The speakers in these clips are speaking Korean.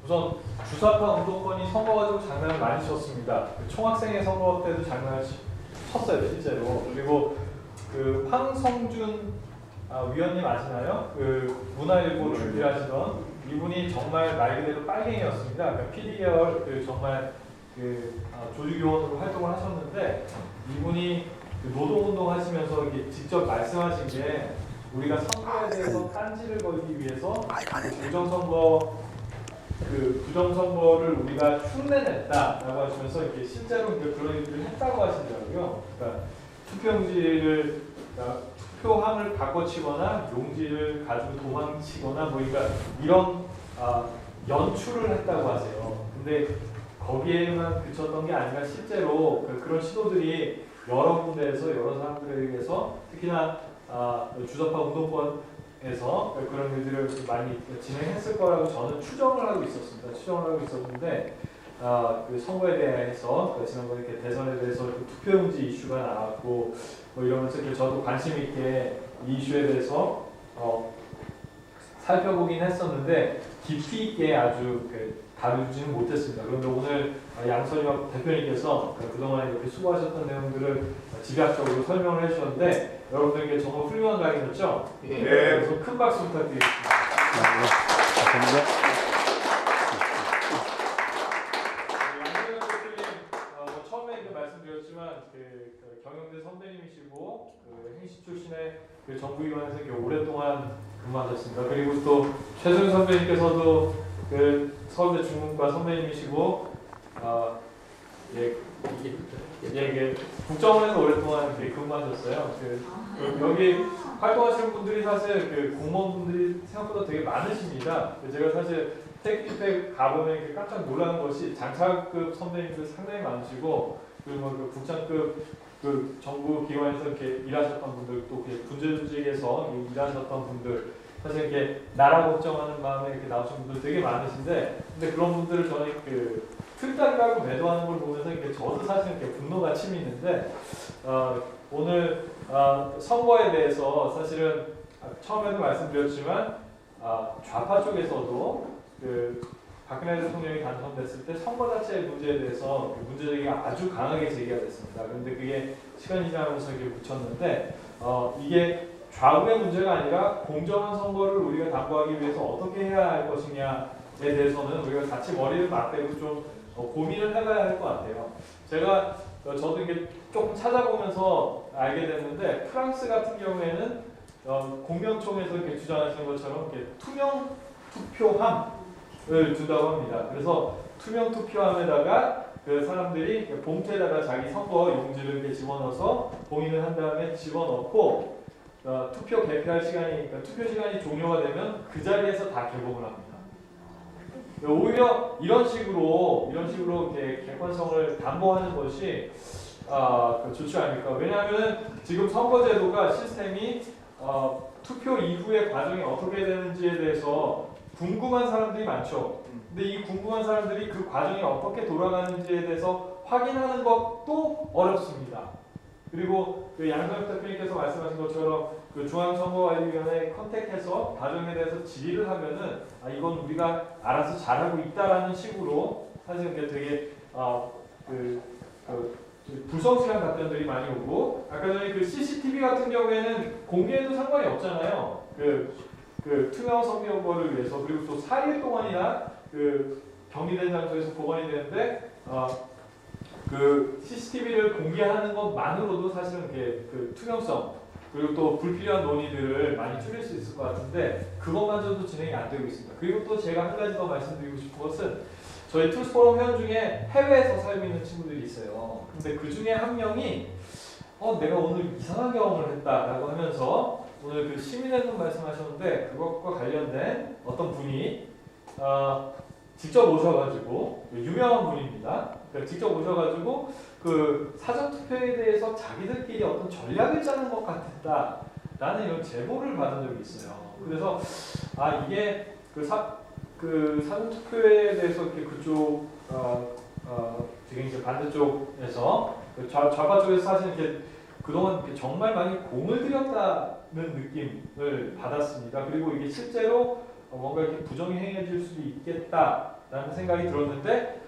우선 주사파 운동권이 선거 가지고 장난을 많이 쳤습니다. 그 총학생회 선거 때도 장난을 쳤어요, 실제로. 그리고 그 황성준 위원님 아시나요? 그 문화일보 준비하시던 이분이 정말 말 그대로 빨갱이였습니다. 그러니까 PD 계열 정말 조직요원으로 활동을 하셨는데 이분이 그 노동운동 하시면서 이렇게 직접 말씀하신 게 우리가 선거에 대해서 딴지를 걸기 위해서 부정선거를 우리가 흉내냈다라고 하시면서 이렇게 실제로 그런 일을 했다고 하시더라고요. 그러니까 투표용지를 투표함을 바꿔치거나 용지를 가지고 도망치거나 뭐 그러니까 이런 연출을 했다고 하세요. 근데 거기에만 그쳤던 게 아니라 실제로 그런 시도들이 여러 군데에서 여러 사람들에 의해서 특히나 주사파 운동권에서 그런 일들을 많이 진행했을 거라고 저는 추정을 하고 있었습니다. 추정을 하고 있었는데 그 선거에 대해서 지난번에 이렇게 대선에 대해서 그 투표용지 이슈가 나왔고 뭐 이러면서 저도 관심 있게 이 이슈에 대해서 살펴보긴 했었는데 깊이 있게 아주 다루지는 못했습니다. 그런데 오늘 양선혁 대표님께서 그동안 이렇게 수고하셨던 내용들을 집약적으로 설명을 해주셨는데 여러분들께 정말 훌륭한 강의였죠? 예. 그래서 큰 박수 부탁드리겠습니다. 감사합니다. 양선혁 대표님 처음에 말씀드렸지만 경영대 선배님이시고 행시 출신의 정부기관에서 오랫동안 근무하셨습니다. 그리고 또 최승 선배님께서도 서울대 중문과 선배님이시고 국정원에서 오랫동안 근무하셨어요. 여기 활동하시는 분들이 사실 공무원분들이 생각보다 되게 많으십니다. 제가 사실 택기팩 가보면 깜짝 놀라는 것이 장차급 선배님들 상당히 많으시고 그리고 국장급 정부 기관에서 이렇게 일하셨던 분들 또 군조직에서 일하셨던 분들 사실 이렇게 나라 걱정하는 마음에 이렇게 나오신 분들 되게 많으신데 근데 그런 분들을 저는 틀딱이라고 매도하는 걸 보면서 저도 사실 이렇게 분노가 치미는데 오늘 선거에 대해서 사실은 처음에도 말씀드렸지만 좌파 쪽에서도 박근혜 대통령이 당선됐을 때 선거 자체의 문제에 대해서 문제제기가 아주 강하게 제기가 됐습니다. 그런데 그게 시간이 지나면서 이렇게 묻혔는데 이게 좌우의 문제가 아니라 공정한 선거를 우리가 담보하기 위해서 어떻게 해야 할 것이냐에 대해서는 우리가 같이 머리를 맞대고 좀 고민을 해봐야 할 것 같아요. 저도 이게 조금 찾아보면서 알게 됐는데 프랑스 같은 경우에는 공명총에서 이렇게 주장하시는 것처럼 이렇게 투명 투표함을 준다고 합니다. 그래서 투명 투표함에다가 사람들이 봉투에다가 자기 선거 용지를 이렇게 집어넣어서 봉인을 한 다음에 집어넣고 투표 개표할 시간이 투표 시간이 종료가 되면 그 자리에서 다 개봉을 합니다. 오히려 이런 식으로 이렇게 객관성을 담보하는 것이 좋지 않을까. 왜냐하면 지금 선거제도가 시스템이 투표 이후의 과정이 어떻게 되는지에 대해서 궁금한 사람들이 많죠. 근데 이 궁금한 사람들이 그 과정이 어떻게 돌아가는지에 대해서 확인하는 것도 어렵습니다. 그리고 양선혁 대표님께서 말씀하신 것처럼 중앙선거관리위원회에 컨택해서 과정에 대해서 질의를 하면은 이건 우리가 알아서 잘하고 있다라는 식으로 사실 이게 되게 불성실한 답변들이 많이 오고 아까 전에 CCTV 같은 경우에는 공개해도 상관이 없잖아요. 투명 선거를 위해서 그리고 또 4일 동안이나 격리된 장소에서 보관이 되는데 CCTV를 공개하는 것만으로도 사실은 투명성 그리고 또 불필요한 논의들을 많이 줄일 수 있을 것 같은데 그것마저도 진행이 안 되고 있습니다. 그리고 또 제가 한 가지 더 말씀드리고 싶은 것은 저희 툴스 포럼 회원 중에 해외에서 살고 있는 친구들이 있어요. 근데 그 중에 한 명이 내가 오늘 이상한 경험을 했다라고 하면서 오늘 시민의 눈 말씀하셨는데 그것과 관련된 어떤 분이 직접 오셔가지고 유명한 분입니다. 직접 오셔가지고 사전 투표에 대해서 자기들끼리 어떤 전략을 짜는 것 같았다라는 이런 제보를 받은 적이 있어요. 그래서 이게 사전 투표에 대해서 이렇게 그쪽 되게 이제 반대쪽에서 좌파 쪽에서 사실 이렇게 그동안 이렇게 정말 많이 공을 들였다는 느낌을 받았습니다. 그리고 이게 실제로 뭔가 이렇게 부정이 행해질 수도 있겠다. 않을까라는 생각이 들었는데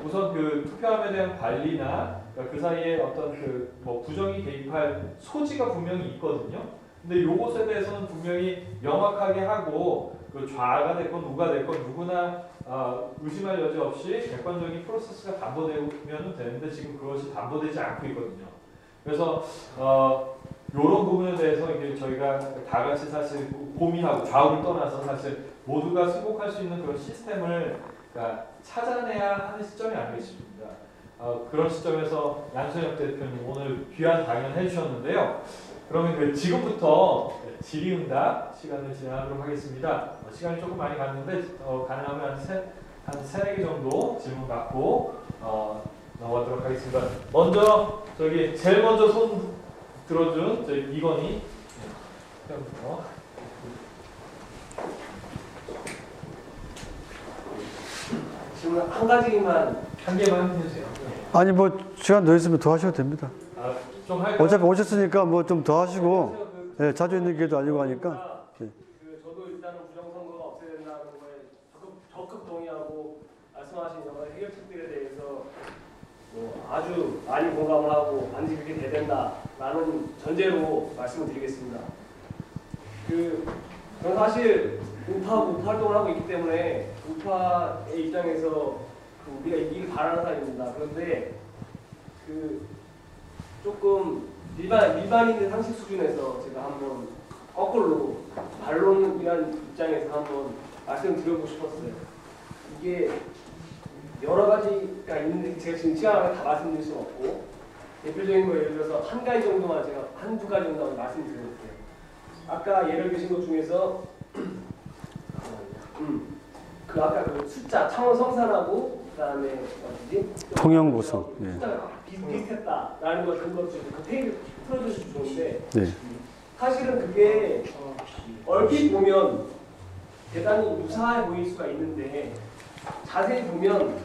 우선 그 투표함에 대한 관리나 그러니까 그 사이에 어떤 그 뭐 부정이 개입할 소지가 분명히 있거든요. 근데 요것에 대해서는 분명히 명확하게 하고 그 좌가 됐건 우가 됐건 누구나 의심할 여지 없이 객관적인 프로세스가 담보되면 되는데 지금 그것이 담보되지 않고 있거든요. 그래서 이런 부분에 대해서 이게 저희가 다 같이 사실 고민하고 좌우를 떠나서 사실 모두가 승복할 수 있는 그런 시스템을 그러니까 찾아내야 하는 시점이 아닌가 싶습니다. 그런 시점에서 양선혁 대표님 오늘 귀한 강연 해주셨는데요. 그러면 그 지금부터 질의응답 시간을 진행하도록 하겠습니다. 시간이 조금 많이 갔는데 가능하면 한 세네 개 정도 질문 받고 넘어가도록 하겠습니다. 먼저 저기 제일 먼저 손 들어준 저희 이건희 회원부터. 질문 한 가지만 한 개만 해주세요. 아니 뭐 시간 더 있으면 더 하셔도 됩니다. 좀 할까요? 어차피 오셨으니까 뭐 좀 더 하시고 예, 자주 있는 기회도 아니고 하니까 저도 일단은 부정선거가 없애야 된다는 거에 적극 동의하고 말씀하신 여러 가지 해결책들에 대해서 뭐 아주 많이 공감을 하고 반드시 그렇게 돼야 된다라는 전제로 말씀을 드리겠습니다. 저는 사실 우파 활동을 하고 있기 때문에 우파의 입장에서 우리가 이길 바라는 사람입니다. 그런데 조금 일반인의 상식 수준에서 제가 한번 거꾸로 반론이라는 입장에서 한번 말씀드리고 싶었어요. 이게 여러 가지가 있는데 제가 지금 시간을 다 말씀드릴 수는 없고 대표적인 거 예를 들어서 한 가지 정도만 제가 한두 가지 정도만 말씀드릴게요. 아까 예를 드신 것 중에서 아까 그 숫자 창원 성산하고 그다음에 어디지? 통영고성. 예. 숫자가 비슷했다라는 걸 그것 그 페이지 풀어주시면 좋은데 네. 사실은 그게 얼핏 보면 대단히 유사해 보일 수가 있는데 자세히 보면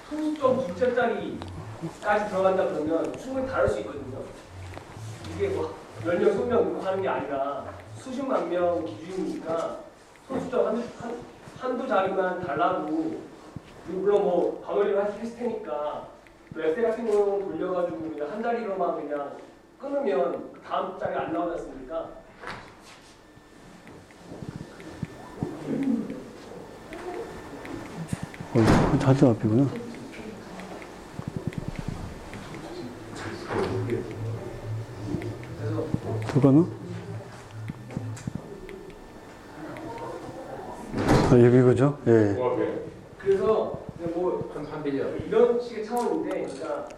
소수점 둘째 자리까지 들어간다 그러면 충분히 다를 수 있거든요. 이게 뭐 10명, 20명 놓고 하는 게 아니라 수십만 명 기준이니까 소수점 한두 자리만 달라도 물론 뭐 방어리를 하실 테니까 엑셀 같은 경우는 돌려가지고 그냥 한 자리로만 그냥 끊으면 다음 자리 안 나오지 않습니까? 자주 앞이구나. 그래서 그거는? 여기 그죠? 예. 그래서 뭐 이런 식의 차원인데, 그러니까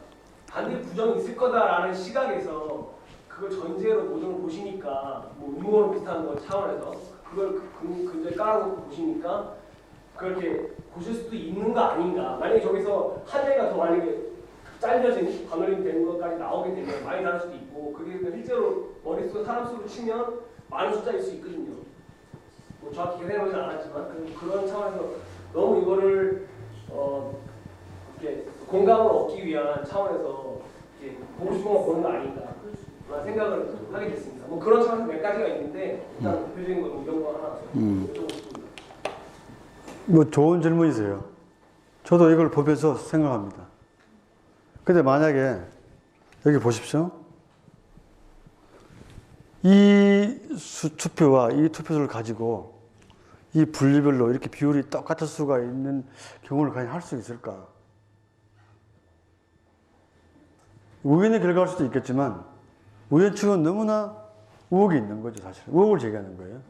반드시 부정이 있을 거다라는 시각에서 그걸 전제로 모든 걸 보시니까 뭐 음모론 비슷한 거 차원에서 그걸 근저에 깔아놓고 보시니까 그렇게 보실 수도 있는 거 아닌가. 만약에 저기서 한 해가 더 만약에 잘려진 반올림 되는 것까지 나오게 되면 많이 다를 수도 있고 그게 실제로 머릿속 사람 수로 치면 많은 숫자일 수 있거든요. 뭐 정확히 계산해보진 않았지만 그런 차원에서 너무 이거를 이렇게 공감을 얻기 위한 차원에서 이렇게 보고 싶은 거 보는 거 아닌가 생각을 하게 됐습니다. 뭐 그런 차원에서 몇 가지가 있는데 일단 대표적인 건 이런 거 하나 여쭤보고 싶습니다. 뭐 좋은 질문이세요. 저도 이걸 보면서 생각합니다. 근데 만약에 여기 보십시오. 이 투표와 이 투표수를 가지고 이 분리별로 이렇게 비율이 똑같을 수가 있는 경우를 과연 할 수 있을까? 우연의 결과일 수도 있겠지만 우연치고는 너무나 의혹이 있는 거죠. 사실 의혹을 제기하는 거예요.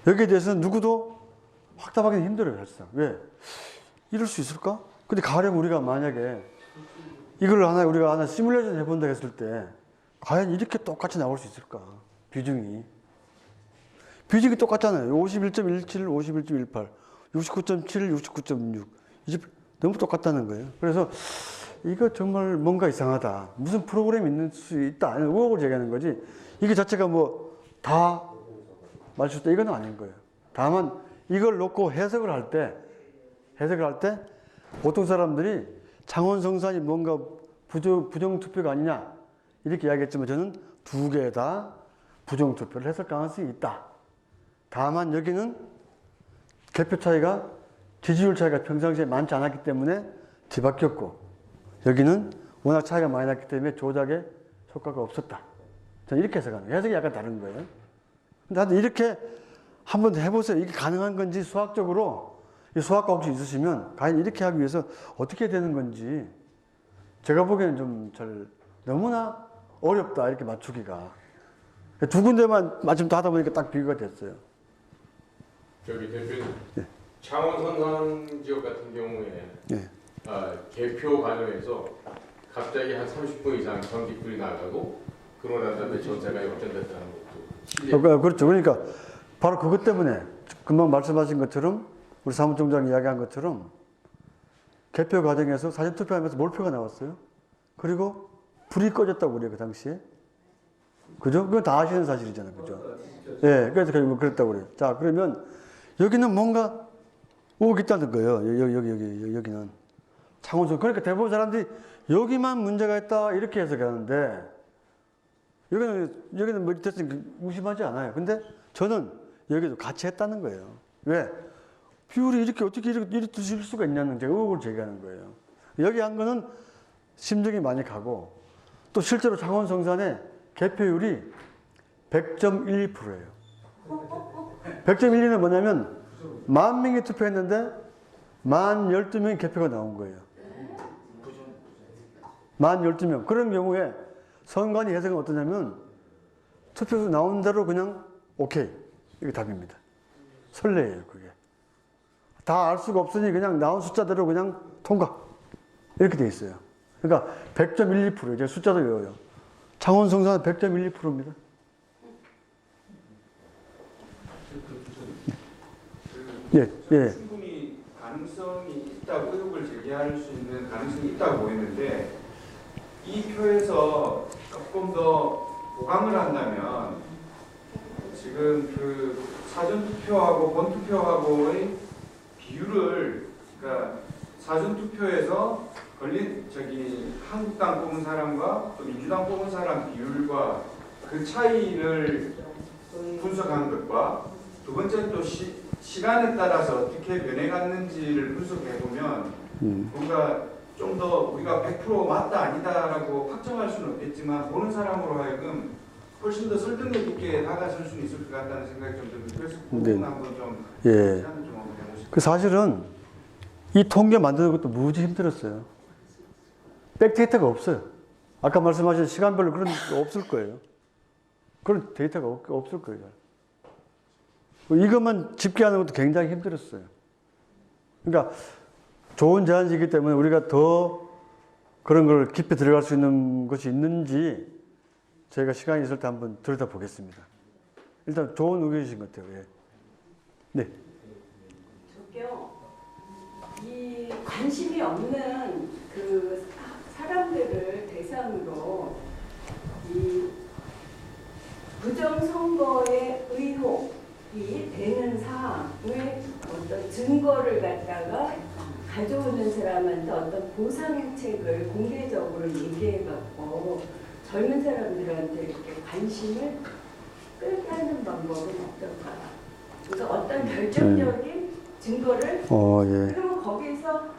여기에 대해서는 누구도 확답하기는 힘들어요. 사실상. 왜? 이럴 수 있을까? 근데 가령 우리가 만약에 이걸 우리가 하나 시뮬레이션 해본다 했을 때 과연 이렇게 똑같이 나올 수 있을까? 비중이 똑같잖아요. 51.17, 51.18, 69.7, 69.6. 이제 너무 똑같다는 거예요. 그래서 이거 정말 뭔가 이상하다. 무슨 프로그램이 있는 수 있다. 의혹을 제기하는 거지. 이게 자체가 뭐 다 맞출 수 있다. 이건 아닌 거예요. 다만 이걸 놓고 해석을 할 때 보통 사람들이 창원 성산이 뭔가 부정투표가 아니냐 이렇게 이야기했지만 저는 두 개 다 부정투표를 했을 가능성이 있다. 다만 여기는 개표 차이가 지지율 차이가 평상시에 많지 않았기 때문에 뒤바뀌었고, 여기는 워낙 차이가 많이 났기 때문에 조작에 효과가 없었다. 저는 이렇게 해석하는 거예요. 해석이 약간 다른 거예요. 근데 하여튼 이렇게 한번 해보세요. 이게 가능한 건지 수학적으로, 이 수학과 혹시 있으시면 과연 이렇게 하기 위해서 어떻게 되는 건지 제가 보기에는 좀 잘 너무나 어렵다 이렇게 맞추기가. 두 군데만 마침 다 하다 보니까 딱 비교가 됐어요. 저기 대표님, 네. 창원 선산 지역 같은 경우에 네. 개표 과정에서 갑자기 한 30분 이상 전기불이 나가고 그러고 난 다음에 전세가 역전됐다는 것도 그렇죠. 그러니까 바로 그것 때문에 금방 말씀하신 것처럼 우리 사무총장이 이야기한 것처럼 개표 과정에서 사전 투표하면서 몰표가 나왔어요. 그리고 불이 꺼졌다고 그래요, 그 당시에. 그죠? 그건 다 아시는 사실이잖아요. 그죠? 예, 그래서 결국 그랬다고 그래요. 자, 그러면 여기는 뭔가 의혹이 있다는 거예요. 여기는. 창원선. 그러니까 대부분 사람들이 여기만 문제가 있다 이렇게 해석하는데 여기는 뭐 됐으니까 무심하지 않아요. 근데 저는 여기도 같이 했다는 거예요. 왜? 비율이 이렇게 어떻게 이렇게 드실 수가 있냐는 제가 의혹을 제기하는 거예요. 여기 한 거는 심정이 많이 가고 또 실제로 창원 성산의 개표율이 100.12%예요. 100.12는 뭐냐면 10,000명이 투표했는데 10,12명이 개표가 나온 거예요. 10,12명. 그런 경우에 선관위 해석은 어떠냐면 투표수 나온 대로 그냥 오케이. 이게 답입니다. 설레예요, 그게. 다 알 수가 없으니 그냥 나온 숫자대로 그냥 통과. 이렇게 돼 있어요. 그러니까 100.12%. 제가 숫자도 외워요. 창원 성산은 100.12%입니다. 예, 예. 충분히 가능성이 있다고 의혹을 제기할 수 있는 가능성이 있다고 보이는데 이 표에서 조금 더 보강을 한다면 지금 그 사전 투표하고 본 투표하고의 비율을 그러니까 사전 투표에서 걸린 한국당 뽑은 사람과 또 민주당 뽑은 사람 비율과 그 차이를 분석한 것과 두 번째는 또 시간에 따라서 어떻게 변해갔는지를 분석해보면 뭔가 좀 더 우리가 100% 맞다 아니다라고 확정할 수는 없겠지만 보는 사람으로 하여금 훨씬 더 설득력 있게 다가설 수는 있을 것 같다는 생각이 좀 듭니다. 그래서 그 부분 한번 좀 예. 제안을 좀 한번 해보시죠. 그 사실은 이 통계 만드는 것도 무지 힘들었어요. 백데이터가 없어요. 아까 말씀하신 시간별로 그런 게 없을 거예요. 그런 데이터가 없을 거예요. 이것만 집계하는 것도 굉장히 힘들었어요. 그러니까 좋은 제안이기 때문에 우리가 더 그런 걸 깊이 들어갈 수 있는 것이 있는지 저희가 시간이 있을 때 한번 들여다보겠습니다. 일단 좋은 의견이신 것 같아요. 예. 네. 저기요, 이 관심이 없는 그 사람들을 대상으로 이 부정선거의 의혹이 되는 사항의 어떤 증거를 갖다가 가져오는 사람한테 어떤 보상책을 공개적으로 얘기해갖고 젊은 사람들한테 이렇게 관심을 끌게 하는 방법은 어떨까? 그래서 어떤 결정적인 증거를 예. 그러면 거기서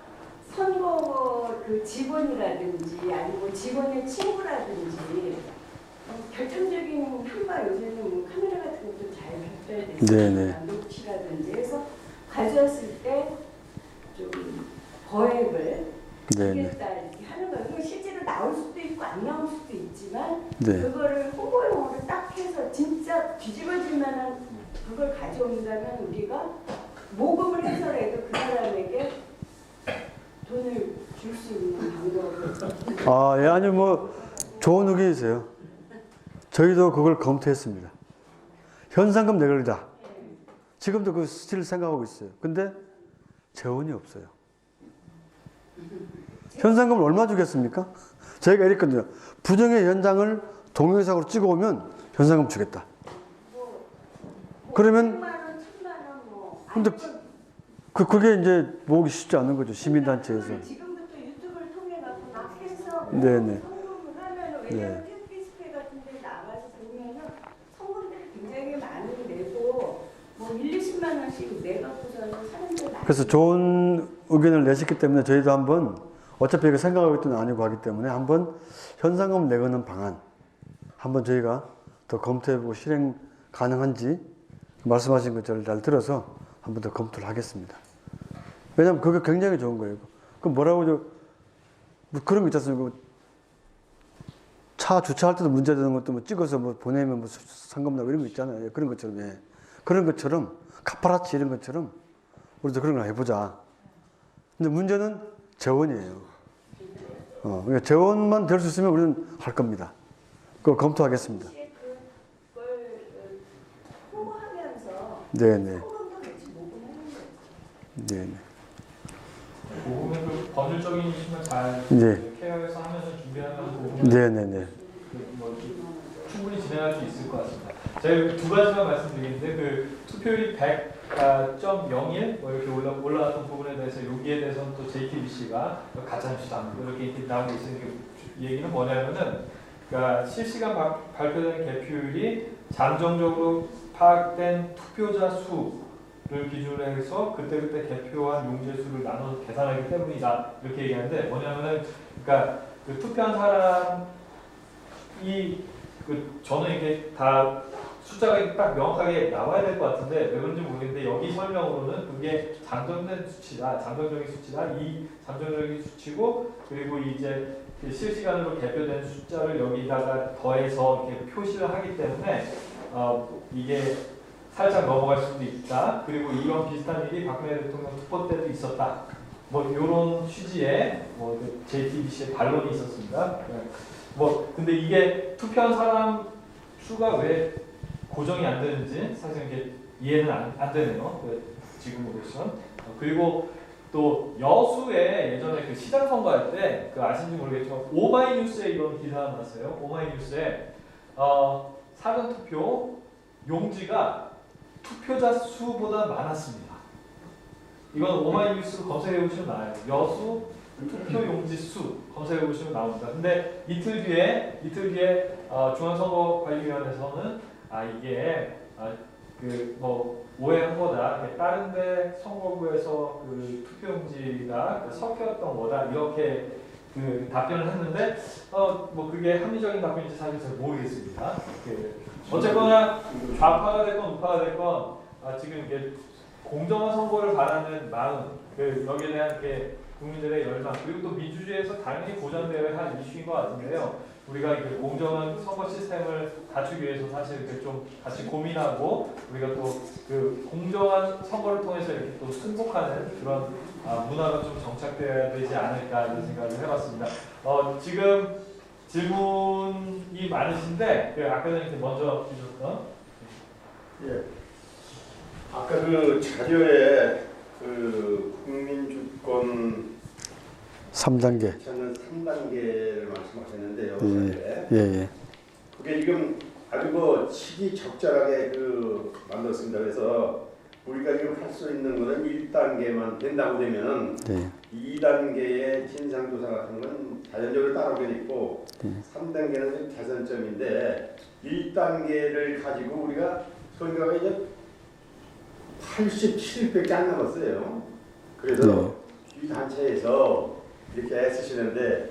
선거 그 직원이라든지 아니고 직원의 친구라든지 결정적인 한바 요새는 뭐 카메라 같은 것도 잘 발달됐으니까 녹취라든지 해서 가져왔을 때 좀 거액을 주겠다 이렇게 하는 거예요. 그럼 실제로 나올 수도 있고 안 나올 수도 있지만 그거를 홍보용으로 딱 해서 진짜 뒤집어질 만한 그걸 가져온다면 우리가 모금을 해서라도 그 사람에게 돈을 줄 수 있는 방법을. 예, 아니 뭐 좋은 의견이세요. 저희도 그걸 검토했습니다. 현상금 내걸리다. 지금도 그 스틸 생각하고 있어요. 근데 재원이 없어요. 현상금을 얼마 주겠습니까? 저희가 이랬거든요. 부정의 현장을 동영상으로 찍어오면 현상금 주겠다. 그러면 100만 원, 1,000만 원 근데 그게 이제 모으기 쉽지 않은 거죠. 시민단체에서. 지금부터 유튜브를 통해 갖고 막 해서 네네. 성금을 하면은 왜냐면 텔레비스페 같은 데 나가서 보면은 성금들이 굉장히 많이 내고 뭐 1, 20만 원씩 하나씩 내갖고서는 사람들 많이 그래서 좋은 의견을 내셨기 때문에 저희도 한번 어차피 이거 생각하고 있던 건 아니고 하기 때문에 한번 현상금 내거는 방안 한번 저희가 더 검토해보고 실행 가능한지 말씀하신 것을 잘 들어서 한번 더 검토를 하겠습니다. 왜냐하면 그게 굉장히 좋은 거예요. 그럼 뭐라고 뭐 그런 거 있지 않습니까? 차 주차할 때도 문제되는 것도 뭐 찍어서 뭐 보내면 뭐 상금 나고 이런 거 있잖아요. 그런 것처럼, 예. 그런 것처럼, 카파라치 이런 것처럼 우리도 그런 걸 해보자. 근데 문제는 재원이에요. 그러니까 재원만 될 수 있으면 우리는 할 겁니다. 그거 검토하겠습니다. 그걸 홍보하면서 네네. 홍보도 같이 모금하는 거죠. 네네. 모금은 그 법률적인 이슈만 잘 네. 케어해서 하면서 준비하는 부분은 네네네. 뭐 충분히 진행할 수 있을 것 같습니다. 제가 두 가지만 말씀드리는데 그 투표율이 100.01 뭐 이렇게 올라왔던 부분에 대해서 여기에 대해서는 또 JTBC가 가짜뉴스다 이렇게 나오고 있으니까 이 얘기는 뭐냐면은 그러니까 실시간 발표된 개표율이 잠정적으로 파악된 투표자 수를 기준으로 해서 그때그때 개표한 용지의 수를 나눠서 계산하기 때문이다 이렇게 얘기하는데 뭐냐면은 그러니까 그 투표한 사람이 저는 이게 다 숫자가 딱 명확하게 나와야 될 것 같은데 왜 그런지 모르겠는데 여기 설명으로는 그게 잠정된 수치다, 잠정적인 수치다, 이 잠정적인 수치고 그리고 이제 실시간으로 개표된 숫자를 여기다가 더해서 이렇게 표시를 하기 때문에 이게 살짝 넘어갈 수도 있다. 그리고 이런 비슷한 일이 박근혜 대통령 투표 때도 있었다. 뭐 이런 취지의 뭐 JTBC의 반론이 있었습니다. 뭐 근데 이게 투표한 사람 수가 왜 고정이 안 되는지 사실 이게 이해는 안 되네요. 지금으로선. 그리고 또 여수에 예전에 그 시장 선거할 때 그 아신지 모르겠지만 오마이뉴스에 이런 기사가 나왔어요. 오마이뉴스에 사전 투표 용지가 투표자 수보다 많았습니다. 이건 오마이뉴스로 검색해 보시면 나와요. 여수 투표 용지 수 검색해 보시면 나옵니다. 근데 이틀 뒤에 중앙선거관리위원회에서는 이게 그 뭐 오해한 거다. 다른데 선거구에서 그 투표용지가 섞였던 거다. 이렇게 그 답변을 했는데 뭐 그게 합리적인 답변인지 사실 잘 모르겠습니다. 어쨌거나 좌파가 됐건 우파가 됐건 지금 이게 공정한 선거를 바라는 마음, 여기에 대한 국민들의 열망 그리고 또 민주주의에서 당연히 보장되어야 할 이슈인 것 같은데요. 우리가 공정한 선거 시스템을 갖추기 위해서 사실 이렇게 좀 같이 고민하고 우리가 또 그 공정한 선거를 통해서 이렇게 또 승복하는 그런 문화가 좀 정착되어야 되지 않을까 이런 생각을 해봤습니다. 지금 질문이 많으신데 아까 전에 먼저 주셨던 예. 아까 그 자료에 그 국민주권 3단계. 저는 3단계를 말씀하셨는데요. 예. 그게 지금 아주 뭐 시기적절하게 만들었습니다. 그래서 우리가 지금 할 수 있는 거는 1단계만 된다고 되면은 2단계의 진상조사 같은 건 자연적으로 따라오게 있고 3단계는 개선점인데 1단계를 가지고 우리가 선거가 이제 87일밖에 안 남았어요. 그래서 이 단체에서 이렇게 애쓰시는데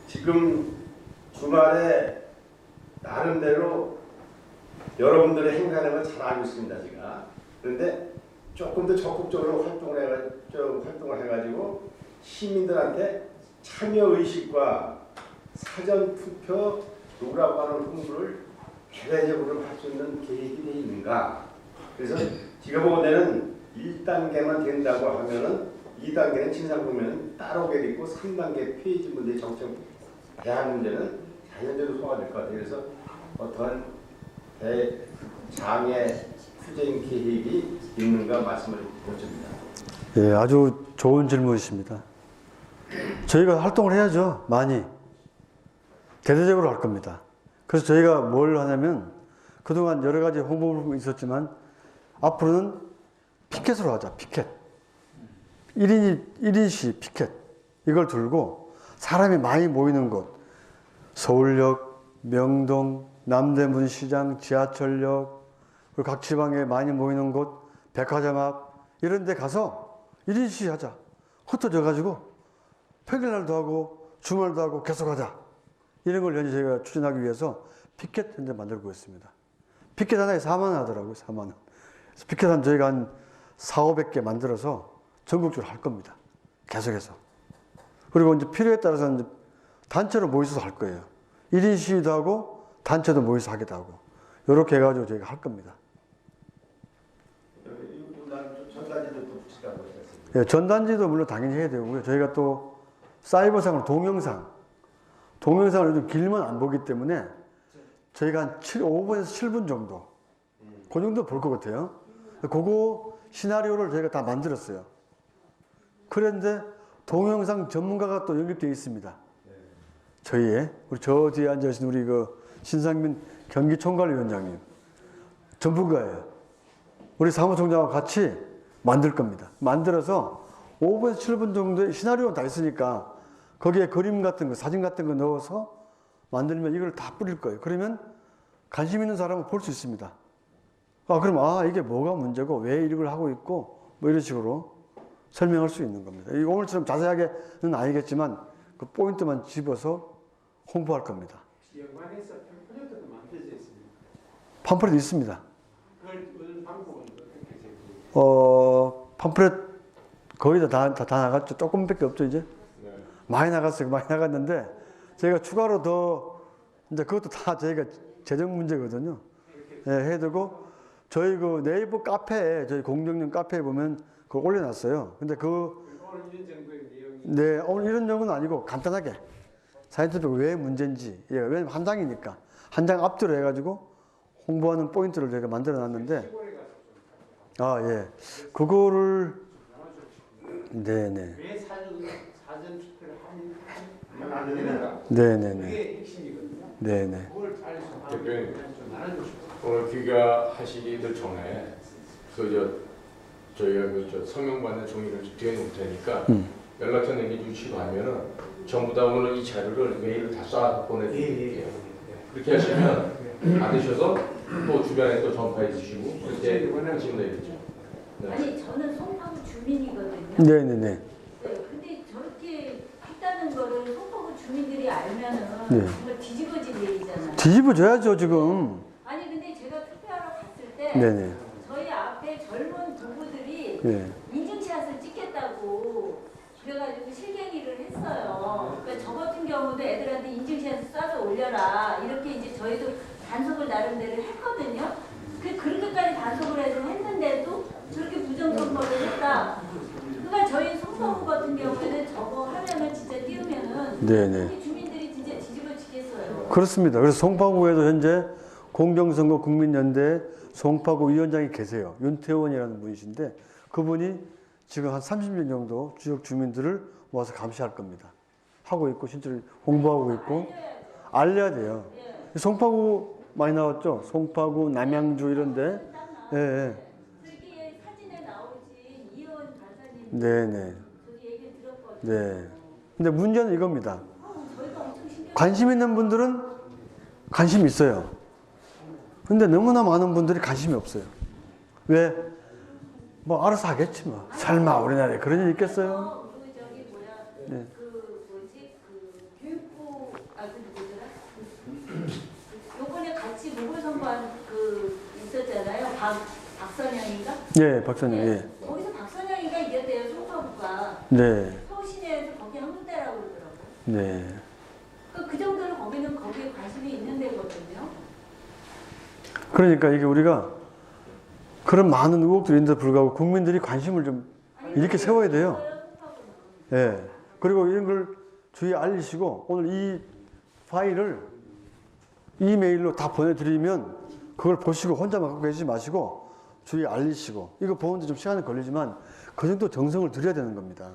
지금 주말에 나름대로 여러분들의 행사하는 걸 잘 알고 있습니다. 제가. 그런데 조금 더 적극적으로 활동을 해가지고 시민들한테 참여의식과 사전투표 누구라고 하는 홍보를 개별적으로 할 수 있는 계획이 되어 있는가. 그래서 제가 보기에는 1단계만 된다고 하면은 2단계는 진상보면 따라오게 되고 3단계 페이지 문제 정책 대안 문제는 자연적으로 소화될 것 같아요. 그래서 어떠한 장애 투쟁 계획이 있는가 말씀을 여쭙니다. 예, 아주 좋은 질문이십니다. 저희가 활동을 해야죠. 많이. 대대적으로 할 겁니다. 그래서 저희가 뭘 하냐면 그동안 여러 가지 홍보가 있었지만 앞으로는 피켓으로 하자. 피켓. 1인시 피켓. 이걸 들고 사람이 많이 모이는 곳. 서울역, 명동, 남대문 시장, 지하철역, 그리고 각 지방에 많이 모이는 곳 백화점 앞 이런 데 가서 1인 시위하자. 흩어져 가지고 평일날도 하고 주말도 하고 계속하자. 이런 걸 현재 저희가 추진하기 위해서 피켓 현재 만들고 있습니다. 피켓 하나에 4만 원 하더라고요. 4만 원. 그래서 피켓 한 저희가 한 4,500개 만들어서 전국적으로 할 겁니다. 계속해서. 그리고 이제 필요에 따라서 이제 단체로 모여서 할 거예요. 1인 시위도 하고 단체도 모여서 하기도 하고. 이렇게 해가지고 저희가 할 겁니다. 전단지도 붙이라고 했습니다. 예, 전단지도 물론 당연히 해야 되고요. 저희가 또 사이버상으로 동영상을 요즘 길면 안 보기 때문에 저희가 한 5분에서 7분 정도 그 정도 볼 것 같아요. 그거 시나리오를 저희가 다 만들었어요. 그런데 동영상 전문가가 또 연결되어 있습니다. 저희의 우리 저 뒤에 앉아 계신 우리 그 신상민 경기총괄위원장님 전문가예요. 우리 사무총장하고 같이 만들 겁니다. 만들어서 5분에서 7분 정도의 시나리오가 다 있으니까 거기에 그림 같은 거, 사진 같은 거 넣어서 만들면 이걸 다 뿌릴 거예요. 그러면 관심 있는 사람은 볼 수 있습니다. 그럼 이게 뭐가 문제고 왜 이걸 하고 있고 뭐 이런 식으로 설명할 수 있는 겁니다. 오늘처럼 자세하게는 아니겠지만 그 포인트만 집어서 홍보할 겁니다. 영화에서 팜플렛도 만들어져 있습니다. 팜플렛 있습니다. 그걸 방법은 어떻게 팜플렛 거의 다 나갔죠. 조금밖에 없죠 이제. 네. 많이 나갔는데 저희가 추가로 더 이제 그것도 다 저희가 재정 문제거든요. 예, 해두고 저희 그 네이버 카페에 저희 공정용 카페에 보면 그거 올려놨어요. 근데 오늘 이런 정도의 내용이 네, 오늘 이런 정도는 아니고 간단하게 사이트도 왜 문제인지, 예, 왜냐면 한 장이니까 한 장 앞뒤로 해가지고 홍보하는 포인트를 저희가 만들어놨는데, 예, 그거를 네네. 왜 사전 투표를 하면 안 되는가? 네네네. 그게 핵심이거든요. 네네. 그걸 알수 대표님, 좀 나눠주시고. 오늘 귀가하시기들 전에 저희가 서명 받는 종이를 뒤에 놓을 테니까 연락처 남겨주시고 하면은 전부 다 오늘 이 자료를 메일을 다 쏴서 보내드릴게요. 그렇게 하시면 받으셔서 또 주변에 또 전파해 주시고 그렇게 하시면 되겠죠. 네. 아니 저는 송파구 주민이거든요. 네네네. 네, 근데 저렇게 했다는 거를 송파구 주민들이 알면은 네. 정말 뒤집어질 일이잖아요. 뒤집어줘야죠 지금. 아니 근데 제가 투표하러 갔을 때 네네. 저희 앞에 젊은 부부들이 네. 인증샷을 찍겠다고 그래가지고 실갱이를 했어요. 그러니까 저 같은 경우도 애들한테 인증샷을 쏴서 올려라 이렇게 이제 저희도 단속을 나름대로 했거든요. 그렇게까지 단속을 해서 했는데도 저렇게 부정선거를 했다. 그러니까 저희 송파구 같은 경우에는 저거 하면은 진짜 띄우면은 네네. 우리 주민들이 진짜 뒤집어지겠어요. 그렇습니다. 그래서 송파구에도 현재 공정선거 국민연대 송파구 위원장이 계세요. 윤태원이라는 분이신데 그분이 지금 한 30년 정도 지역 주민들을 모아서 감시할 겁니다. 하고 있고 실제로 홍보하고 있고 알려야 돼요. 송파구 많이 나왔죠. 송파구, 남양주 이런데. 예, 예. 저기 사진에 나오신 이혜원 간사님 네네. 저기 얘기 들었거든요. 네. 근데 문제는 이겁니다. 저희가 엄청 신경 관심 있는 분들은 관심이 있어요. 근데 너무나 많은 분들이 관심이 없어요. 왜? 뭐 알아서 하겠지 뭐. 설마 우리나라에 그런 일 있겠어요? 그 저기 뭐야 네. 그 뭐지 그 교육부 누구더라? 요번에 같이 보궐선거한 그 있었잖아요. 박선영인가? 예, 박사님. 예. 거기서 박선영인가 이겼대요. 송파구가 네. 서울시내에서 거기 한 군데라고 그러더라고요. 네. 그 정도로 거기는 거기에 관심이 있는 데거든요. 그러니까 이게 우리가 그런 많은 의혹들이 있는데 불구하고 국민들이 관심을 좀 이렇게 세워야 돼요. 예. 그리고 이런 걸 주위에 알리시고 오늘 이 파일을 이메일로 다 보내드리면 그걸 보시고 혼자만 갖고 계시지 마시고 주위에 알리시고 이거 보는데 좀 시간이 걸리지만 그 정도 정성을 들여야 되는 겁니다.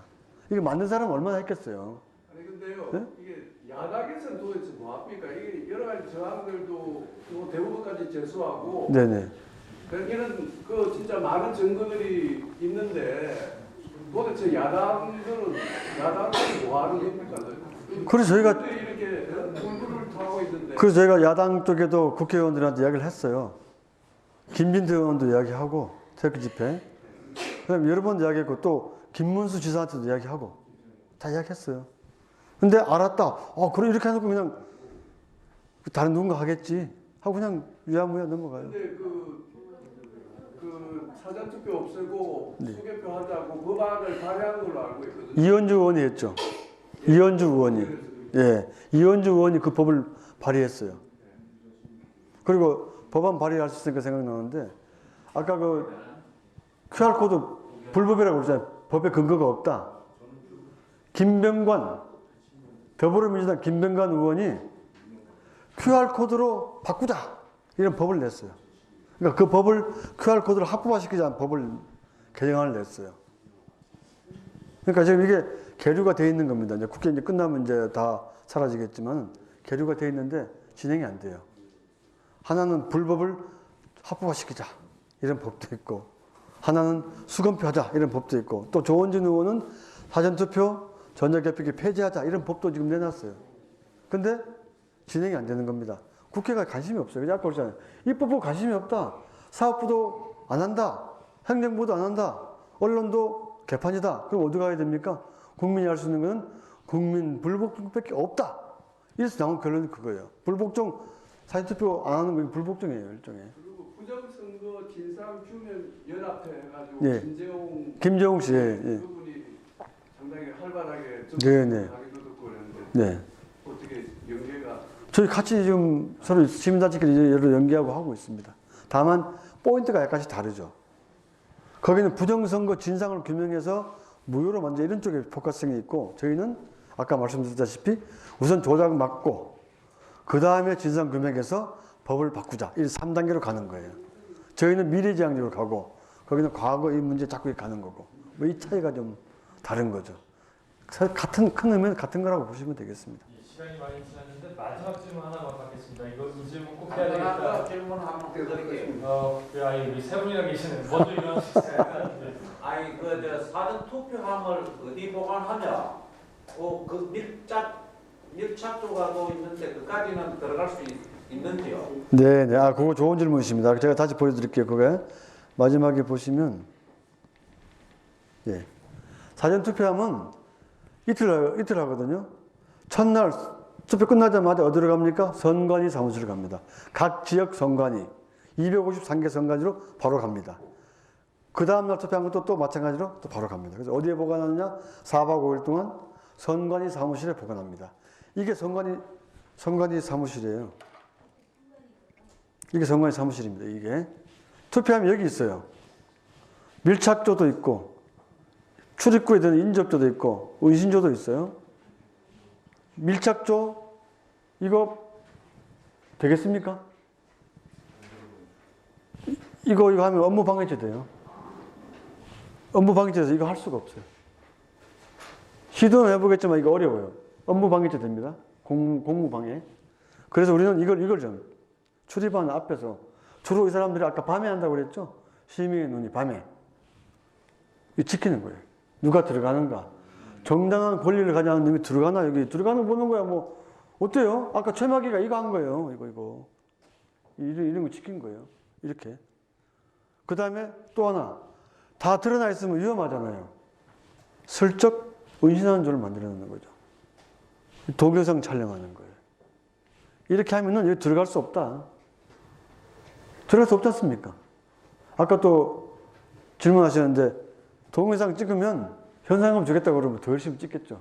이거 만든 사람은 얼마나 했겠어요. 아니 근데요 네? 이게 야당에서는 도대체 뭐합니까? 이게 여러 가지 저항들도 또 대부분까지 제수하고 네네. 여기는 그 진짜 많은 증거들이 있는데 도대체 야당들은 뭐하는 겁니까? 그래서 저희가 이렇게 불구를 하고 있는데 그래서 저희가 야당 쪽에도 국회의원들한테 이야기를 했어요. 김진태 의원도 이야기하고 태극기 집회. 그다음에 여러 번 이야기했고 또 김문수 지사한테도 이야기하고 다 이야기했어요. 근데 알았다. 그럼 이렇게 해놓고 그냥 다른 누군가 하겠지 하고 그냥 유야무야 넘어가요. 근데 그 사전투표 없애고 네. 수개표 하자고 법안을 발의한 걸로 알고 있거든요. 이현주 의원이 했죠. 이현주 의원이. 예. 이현주 의원이 그 법을 발의했어요. 그리고 법안 발의할 수 있으니까 생각나는데 아까 그 QR코드 불법이라고 그러잖아요. 법에 근거가 없다. 김병관 더불어민주당 김병관 의원이 QR코드로 바꾸자 이런 법을 냈어요. 그러니까 그 법을 QR코드를 합법화시키자는 법을 개정안을 냈어요. 그러니까 지금 이게 계류가 돼 있는 겁니다. 이제 국회 이제 끝나면 이제 다 사라지겠지만 계류가 돼 있는데 진행이 안 돼요. 하나는 불법을 합법화시키자 이런 법도 있고 하나는 수검표하자 이런 법도 있고 또 조원진 의원은 사전투표 전자개표기 폐지하자 이런 법도 지금 내놨어요. 근데 진행이 안 되는 겁니다. 국회가 관심이 없어요. 그냥 아까 그랬잖아요. 입법부 관심이 없다. 사업부도 안 한다. 행정부도 안 한다. 언론도 개판이다. 그럼 어디 가야 됩니까? 국민이 할 수 있는 것은 국민 불복종밖에 없다. 이래서 나온 결론이 그거예요. 불복종 사전투표 안 하는 건 불복종이에요. 일종의. 그리고 부정선거 진상규명 연합회 해가지고 예. 김재홍 씨. 예. 그분이 상당히 활발하게 네네. 하기도 듣고 그랬는데 네. 어떻게 연계가 저희 같이 지금 서로 시민단체끼리 여러 연계하고 하고 있습니다. 다만 포인트가 약간씩 다르죠. 거기는 부정선거 진상을 규명해서 무효로 만들 이런 쪽에 포커싱이 있고 저희는 아까 말씀드렸다시피 우선 조작 막고 그 다음에 진상 규명해서 법을 바꾸자. 이 3단계로 가는 거예요. 저희는 미래지향적으로 가고 거기는 과거 이 문제 자꾸 가는 거고 뭐 이 차이가 좀 다른 거죠. 같은 큰 의미는 같은 거라고 보시면 되겠습니다. 시간이 많이 지났는데 마지막 질문 하나만 받겠습니다. 이 질문 꼭 해야 되겠다. 질문 한번 드릴게요. 우리 세 분이나 계시는 먼저 일어나주세요. 아니 그 사전 투표함을 어디 보관하냐? 그 밀착조가도 있는데 그까지는 들어갈 수 있는지요? 네. 그거 좋은 질문이십니다. 제가 다시 보여드릴게요. 그게 마지막에 보시면 예. 사전 투표함은 이틀 하거든요. 첫날 투표 끝나자마자 어디로 갑니까? 선관위 사무실로 갑니다. 각 지역 선관위 253개 선관위로 바로 갑니다. 그 다음날 투표한 것도 또 마찬가지로 또 바로 갑니다. 그래서 어디에 보관하느냐? 4박 5일 동안 선관위 사무실에 보관합니다. 이게 선관위 사무실이에요. 이게 선관위 사무실입니다. 이게 투표함이 여기 있어요. 밀착조도 있고 출입구에 드는 인적조도 있고 은신조도 있어요. 밀착조 이거 되겠습니까? 이거 하면 업무 방해죄 돼요. 업무 방해죄에서 이거 할 수가 없어요. 시도는 해보겠지만 이거 어려워요. 업무 방해죄 됩니다. 공무 방해. 그래서 우리는 이걸 좀 출입하는 앞에서 주로 이 사람들이 아까 밤에 한다고 그랬죠? 시민의 눈이 밤에 이 지키는 거예요. 누가 들어가는가? 정당한 권리를 가지는 놈이 들어가나 여기 들어가는 거 보는 거야. 뭐 어때요? 아까 최마기가 이거 한 거예요. 이거 이런 거 지킨 거예요. 이렇게. 그 다음에 또 하나 다 드러나 있으면 위험하잖아요. 슬쩍 은신하는 줄을 만들어 놓는 거죠. 동영상 촬영하는 거예요. 이렇게 하면은 여기 들어갈 수 없다. 들어갈 수 없지 않습니까? 아까 또 질문하시는데 동영상 찍으면 현상금 주겠다고 그러면 더 열심히 찍겠죠.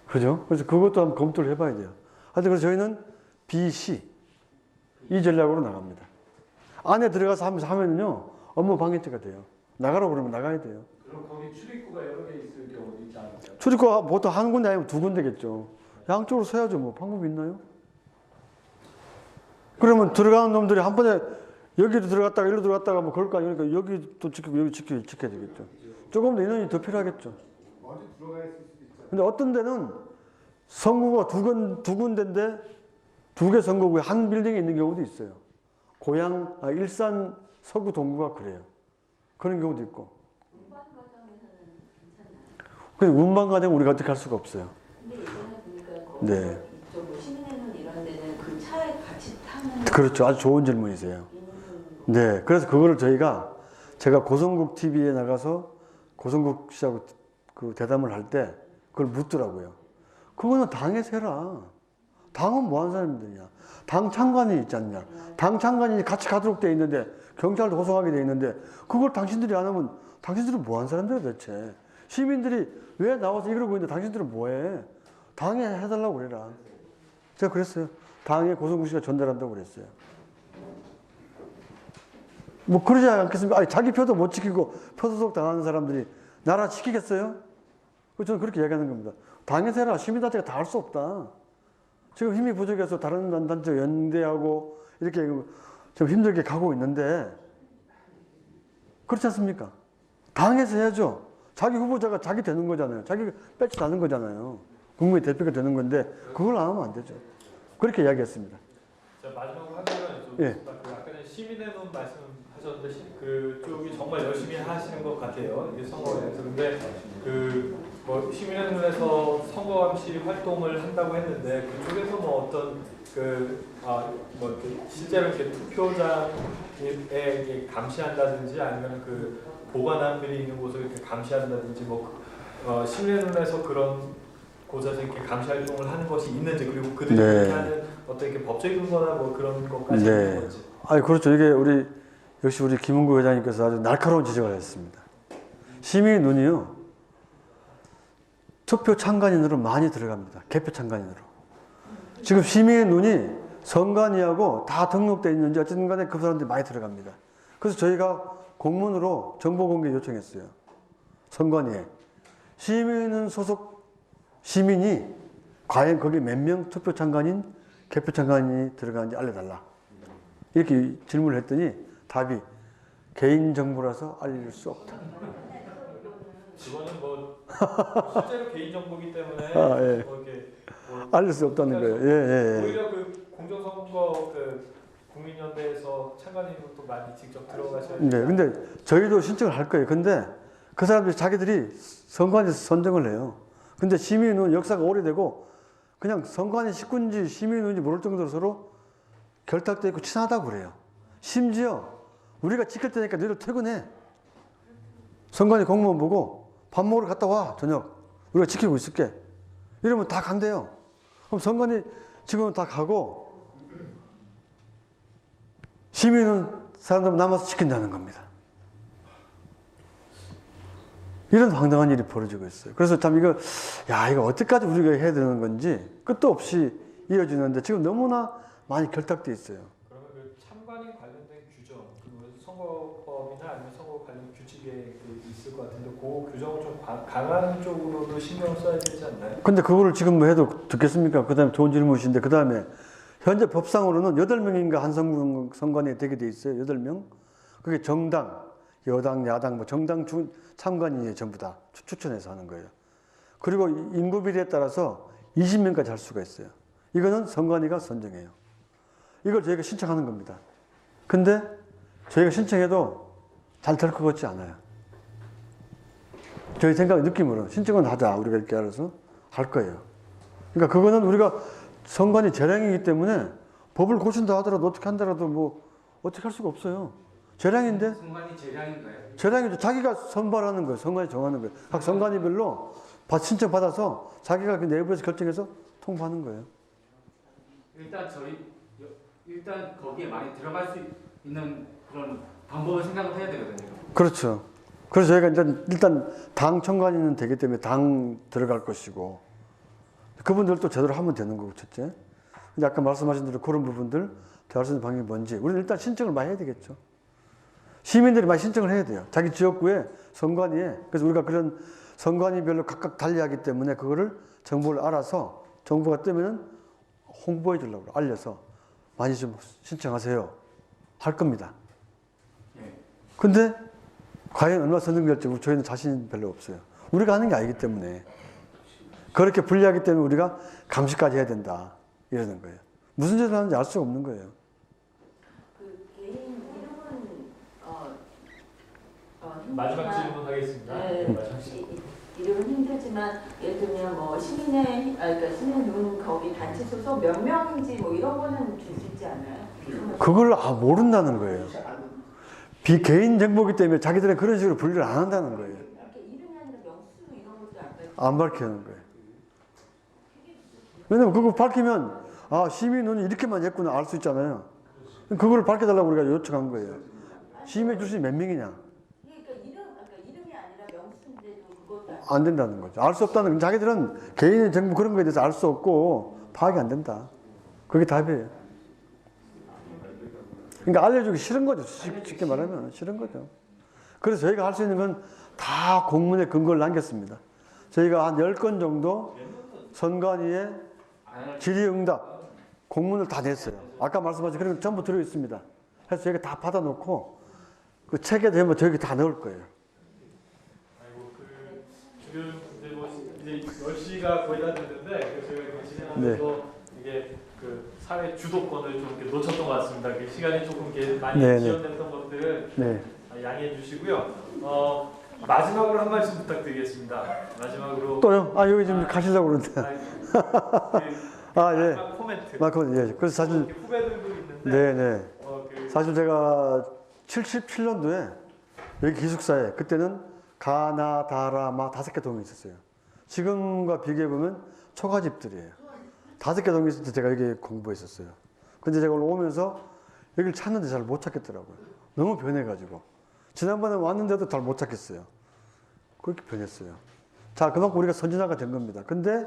그죠? 그래서 그것도 한번 검토를 해봐야 돼요. 하여튼 그래서 저희는 BC 이 전략으로 나갑니다. 안에 들어가서 하면은요 업무 방해죄가 돼요. 나가라고 그러면 나가야 돼요. 그럼 거기 출입구가 여러 개 있을 경우도 있지 않을까요? 출입구가 보통 한 군데 아니면 두 군데겠죠. 양쪽으로 서야죠. 뭐 방법이 있나요? 그러면 들어가는 놈들이 한 번에 여기로 들어갔다가 여기로 들어갔다가 뭐 그럴 거 아니니까 여기 또 지키고 여기 지켜야 되겠죠. 조금 더 인원이 더 필요하겠죠. 근데 어떤 데는 선거구가 두 군데인데 두 개 선거구에 한 빌딩에 있는 경우도 있어요. 일산 서구 동구가 그래요. 그런 경우도 있고. 운반 과정에서는 괜찮나요? 근데 운반 과정 우리가 어떻게 할 수가 없어요. 근데 예전에 보니까 네. 이쪽 시민의눈 이런 데는 그 차에 같이 타는 그렇죠. 아주 좋은 질문이세요. 네. 그래서 그거를 저희가 제가 고성국 TV에 나가서 고성국 씨하고 그 대담을 할 때 그걸 묻더라고요. 그거는 당에서 해라. 당은 뭐 하는 사람들이냐. 당 창관이 있지 않냐. 당 창관이 같이 가도록 돼 있는데 경찰도 호송하게 돼 있는데 그걸 당신들이 안 하면 당신들은 뭐 하는 사람들이야 대체. 시민들이 왜 나와서 이러고 있는데 당신들은 뭐 해. 당에 해달라고 그래라. 제가 그랬어요. 당에 고성국 씨가 전달한다고 그랬어요. 뭐 그러지 않겠습니까? 아니, 자기 표도 못 지키고 표소속 당하는 사람들이 나라 지키겠어요? 저는 그렇게 얘기하는 겁니다. 당에서 해라. 시민단체가 다 할 수 없다. 지금 힘이 부족해서 다른 단체 연대하고 이렇게 좀 힘들게 가고 있는데 그렇지 않습니까? 당에서 해야죠. 자기 후보자가 자기 되는 거잖아요. 자기가 배치 다는 거잖아요. 국민의 대표가 되는 건데 그걸 안 하면 안 되죠. 그렇게 이야기했습니다. 자, 마지막으로 하나는 좀 예. 아까 전에 시민의 눈 말씀하셨는데 그쪽이 정말 열심히 하시는 것 같아요. 이게 선거에서. 근데 뭐 시민의 눈에서 선거감시 활동을 한다고 했는데 그쪽에서 뭐 어떤 뭐 실제로 이렇게 투표장에 이렇게 감시한다든지 아니면 그 보관함들이 있는 곳을 이렇게 감시한다든지 뭐 시민의 눈에서 그런 곳에서 이렇게 감시 활동을 하는 것이 있는지 그리고 그들이 그렇게 하는 어떤 이렇게 법적인 거나 뭐 그런 것까지 있는 건지. 아니 그렇죠. 이게 역시 우리 김은구 회장님께서 아주 날카로운 지적을 했습니다. 시민의 눈이요. 투표 참관인으로 많이 들어갑니다. 개표 참관인으로. 지금 시민의 눈이 선관위하고 다 등록되어 있는지 어쨌든 간에 그 사람들이 많이 들어갑니다. 그래서 저희가 공문으로 정보 공개 요청했어요. 선관위에. 시민은 소속 시민이 과연 거기 몇 명 투표 참관인, 개표 참관인이 들어가는지 알려달라. 이렇게 질문을 했더니 답이 개인정보라서 알릴 수 없다. 이거는 뭐 실제로 개인정보이기 때문에 예. 뭐 이렇게 알릴 수 없다는 거예요. 예. 오히려 그 공정선거 국민연대에서 참관인으로 또 많이 직접 들어가셔야 돼요. 네, 근데 저희도 신청을 할 거예요. 근데 그 사람들이 자기들이 선관위에서 선정을 해요. 근데 시민은 역사가 오래되고 그냥 선관위 식구인지 시민인지 모를 정도로 서로 결탁돼 있고 친하다고 그래요. 심지어 우리가 지킬 테니까 너희들 퇴근해. 선관위 공무원 보고 밥 먹으러 갔다 와 저녁. 우리가 지키고 있을게. 이러면 다 간대요. 그럼 선관위 직원은 다 가고 시민은 사람들 남아서 지킨다는 겁니다. 이런 황당한 일이 벌어지고 있어요. 그래서 참 이거 어디까지 우리가 해야 되는 건지 끝도 없이 이어지는데 지금 너무나 많이 결탁돼 있어요. 그러면 그 참관인 관련된 규정, 선거법이나 아니면 선거 관련 규칙에 있을 것 같은데 그 규정을 좀 강한 쪽으로도 신경 써야 되지 않나요? 근데 그거를 지금 뭐 해도 듣겠습니까? 그 다음에 좋은 질문이신데 그 다음에 현재 법상으로는 8명인가 한 선관위에 되게 돼 있어요. 8명. 그게 정당, 여당, 야당, 뭐 정당 참관인이 전부 다 추천해서 하는 거예요. 그리고 인구 비례에 따라서 20명까지 할 수가 있어요. 이거는 선관위가 선정해요. 이걸 저희가 신청하는 겁니다. 근데 저희가 신청해도 잘 될 것 같지 않아요. 저희 생각, 느낌으로 신청은 하자. 우리가 이렇게 알아서 할 거예요. 그러니까 그거는 우리가 선관위 재량이기 때문에 법을 고친다 하더라도 어떻게 한다라도 뭐 어떻게 할 수가 없어요. 재량인데. 선관위 재량인가요? 재량이죠. 자기가 선발하는 거예요. 선관위 정하는 거예요. 각 선관위별로 신청 받아서 자기가 그 내부에서 결정해서 통보하는 거예요. 일단 거기에 많이 들어갈 수 있는 그런 방법을 생각을 해야 되거든요. 그렇죠. 그래서 저희가 일단 당 청관위는 되기 때문에 당 들어갈 것이고 그분들도 제대로 하면 되는 거고 첫째. 근데 아까 말씀하신 대로 그런 부분들 대할 수 있는 방법이 뭔지 우리는 일단 신청을 많이 해야 되겠죠. 시민들이 많이 신청을 해야 돼요. 자기 지역구에 선관위에. 그래서 우리가 그런 선관위별로 각각 달리하기 때문에 그거를 정보를 알아서 정보가 뜨면은 홍보해 주려고 알려서 많이 좀 신청하세요. 할 겁니다. 근데 과연 얼마 선정될지 저희는 자신 별로 없어요. 우리가 하는 게 아니기 때문에. 그렇게 불리하기 때문에 우리가 감시까지 해야 된다. 이러는 거예요. 무슨 짓을 하는지 알 수가 없는 거예요. 그 개인 이름은 마지막 질문 하겠습니다. 이름은 힘들지만 예를 들면 뭐 그러니까 시민은 거기 단체 소속 몇 명인지 뭐 이런 거는 줄 수 있지 않아요? 그걸 모른다는 거예요. 비개인 정보이기 때문에 자기들은 그런 식으로 분류를 안 한다는 거예요. 이름이 아니라 명수 이런 것도 안 밝히는 거예요. 왜냐면 그거 밝히면 아 시민은 이렇게만 했구나 알 수 있잖아요. 그걸 밝혀달라고 우리가 요청한 거예요. 시민 출신이 몇 명이냐? 그러니까 이름이 아니라 명수인데도 그것도 안 된다는 거죠. 알 수 없다는 건 자기들은 개인의 정보 그런 거에 대해서 알 수 없고 파악이 안 된다. 그게 답이에요. 그러니까 알려주기 싫은 거죠. 쉽게 말하면 싫은 거죠. 그래서 저희가 할 수 있는 건 다 공문에 근거를 남겼습니다. 저희가 한 10건 정도 선관위에 질의응답 공문을 다 냈어요. 아까 말씀하신 그런 건 전부 들어있습니다. 그래서 저희가 다 받아놓고 그 책에 되면 저희가 다 넣을 거예요. 아이고 지금 이제 이제 10시가 거의 다 됐는데 저희가 진행하면서 이게 그 사회 주도권을 좀 이렇게 놓쳤던 것 같습니다. 그 시간이 조금 이렇게 많이 지연됐던 것들을 양해해 주시고요. 마지막으로 한 말씀 부탁드리겠습니다. 마지막으로 또요? 아 여기 지금 가시려고 그러는데. 예. 코멘트. 예. 그래서 사실 후배들도 있는데. 네네. 사실 제가 77년도에 여기 기숙사에 그때는 가나 다라마 5개 동이 있었어요. 지금과 비교해 보면 초가집들이에요. 5개 동이 있을 때 제가 여기 공부했었어요. 근데 제가 오면서 여기를 찾는데 잘 못 찾겠더라고요. 너무 변해가지고. 지난번에 왔는데도 잘 못 찾겠어요. 그렇게 변했어요. 자, 그만큼 우리가 선진화가 된 겁니다. 근데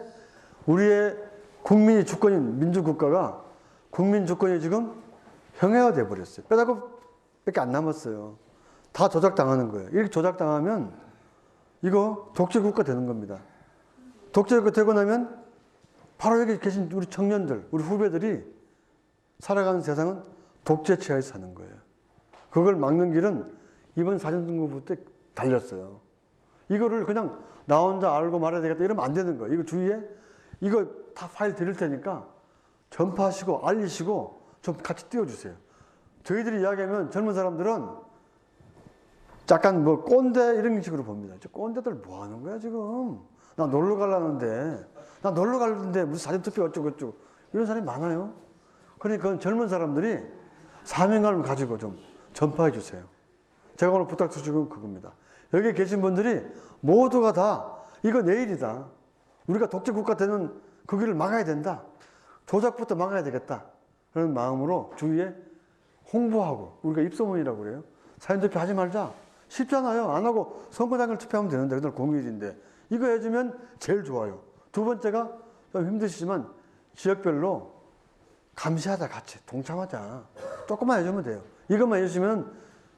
우리의 국민이 주권인 민주국가가 국민 주권이 지금 형해화돼 버렸어요. 뼈다귀밖에 안 남았어요. 다 조작당하는 거예요. 이렇게 조작당하면 이거 독재국가 되는 겁니다. 독재국가 되고 나면 바로 여기 계신 우리 청년들, 우리 후배들이 살아가는 세상은 독재 치하에 사는 거예요. 그걸 막는 길은 이번 사전선거부 때 달렸어요. 이거를 그냥 나 혼자 알고 말아야 되겠다 이러면 안 되는 거예요. 이거 주위에 이거 다 파일 드릴 테니까 전파하시고 알리시고 좀 같이 띄워주세요. 저희들이 이야기하면 젊은 사람들은 약간 뭐 꼰대 이런 식으로 봅니다. 저 꼰대들 뭐 하는 거야 지금? 나 놀러 가려는데 나 놀러 가려는데 무슨 사전투표 어쩌고저쩌고 이런 사람이 많아요. 그러니까 젊은 사람들이 사명감을 가지고 좀 전파해 주세요. 제가 오늘 부탁드리는 건 그겁니다. 여기 계신 분들이 모두가 다 이거 내일이다. 우리가 독재국가 되는 그 길을 막아야 된다. 조작부터 막아야 되겠다. 그런 마음으로 주위에 홍보하고 우리가 입소문이라고 그래요. 사전투표 하지 말자. 쉽잖아요. 안 하고 선거장을 투표하면 되는데 그날 공휴일인데 이거 해주면 제일 좋아요. 두 번째가 좀 힘드시지만 지역별로 감시하자 같이 동참하자. 조금만 해주면 돼요. 이것만 해주시면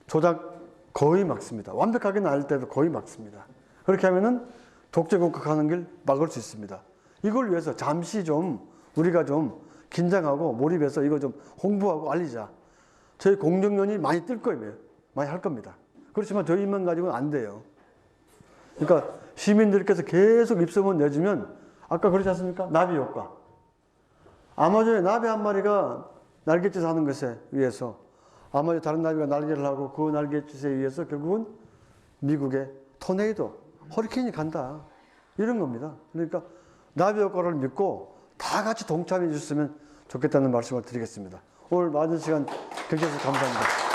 조작 거의 막습니다. 완벽하게는 아닐 때도 거의 막습니다. 그렇게 하면은 독재국가 가는 길 막을 수 있습니다. 이걸 위해서 잠시 좀 우리가 좀 긴장하고 몰입해서 이거 좀 홍보하고 알리자. 저희 공정연이 많이 뜰 거예요. 많이 할 겁니다. 그렇지만 저희만 가지고는 안 돼요. 그러니까 시민들께서 계속 입소문 내주면 아까 그러지 않습니까? 나비 효과. 아마존에 나비 한 마리가 날갯짓 하는 것에 의해서 아마존 다른 나비가 날개를 하고 그 날갯짓에 의해서 결국은 미국의 토네이도, 허리케인이 간다. 이런 겁니다. 그러니까 나비 효과를 믿고 다 같이 동참해 주셨으면 좋겠다는 말씀을 드리겠습니다. 오늘 많은 시간 경청해 주셔서 감사합니다.